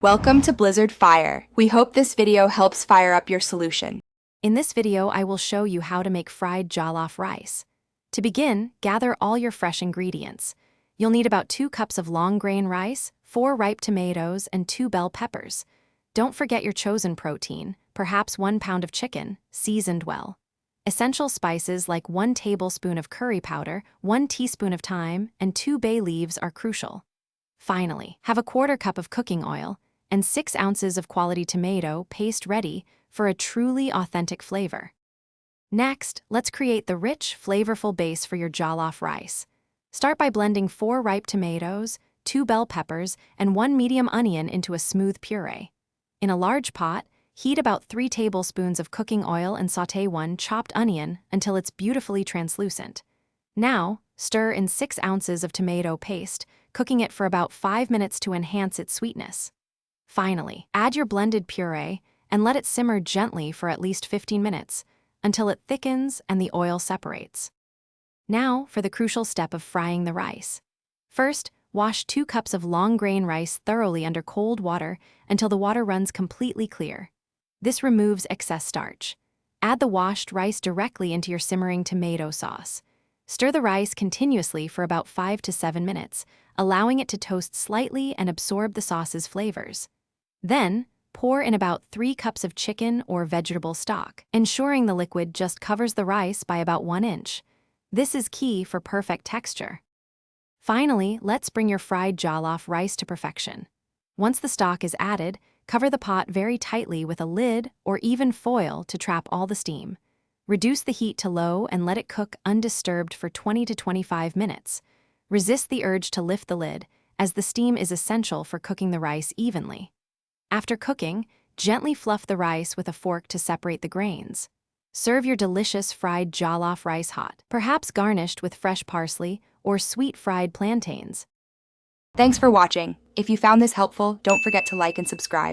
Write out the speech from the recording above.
Welcome to Blizzard Fire. We hope this video helps fire up your solution. In this video, I will show you how to make fried jollof rice. To begin, gather all your fresh ingredients. You'll need about 2 cups of long grain rice, 4 ripe tomatoes, and 2 bell peppers. Don't forget your chosen protein, perhaps 1 pound of chicken, seasoned well. Essential spices like 1 tablespoon of curry powder, 1 teaspoon of thyme, and 2 bay leaves are crucial. Finally, have a 1/4 cup of cooking oil and 6 ounces of quality tomato paste ready for a truly authentic flavor. Next, let's create the rich, flavorful base for your jollof rice. Start by blending 4 ripe tomatoes, 2 bell peppers, and 1 medium onion into a smooth puree. In a large pot, heat about 3 tablespoons of cooking oil and sauté 1 chopped onion until it's beautifully translucent. Now, stir in 6 ounces of tomato paste, cooking it for about 5 minutes to enhance its sweetness. Finally, add your blended puree and let it simmer gently for at least 15 minutes until it thickens and the oil separates. Now for the crucial step of frying the rice. First, wash 2 cups of long grain rice thoroughly under cold water until the water runs completely clear. This removes excess starch. Add the washed rice directly into your simmering tomato sauce. Stir the rice continuously for about 5 to 7 minutes, allowing it to toast slightly and absorb the sauce's flavors. Then, pour in about 3 cups of chicken or vegetable stock, ensuring the liquid just covers the rice by about 1 inch. This is key for perfect texture. Finally, let's bring your fried jollof rice to perfection. Once the stock is added, cover the pot very tightly with a lid or even foil to trap all the steam. Reduce the heat to low and let it cook undisturbed for 20 to 25 minutes. Resist the urge to lift the lid, as the steam is essential for cooking the rice evenly. After cooking, gently fluff the rice with a fork to separate the grains. Serve your delicious fried jollof rice hot, perhaps garnished with fresh parsley or sweet fried plantains. Thanks for watching. If you found this helpful, don't forget to like and subscribe.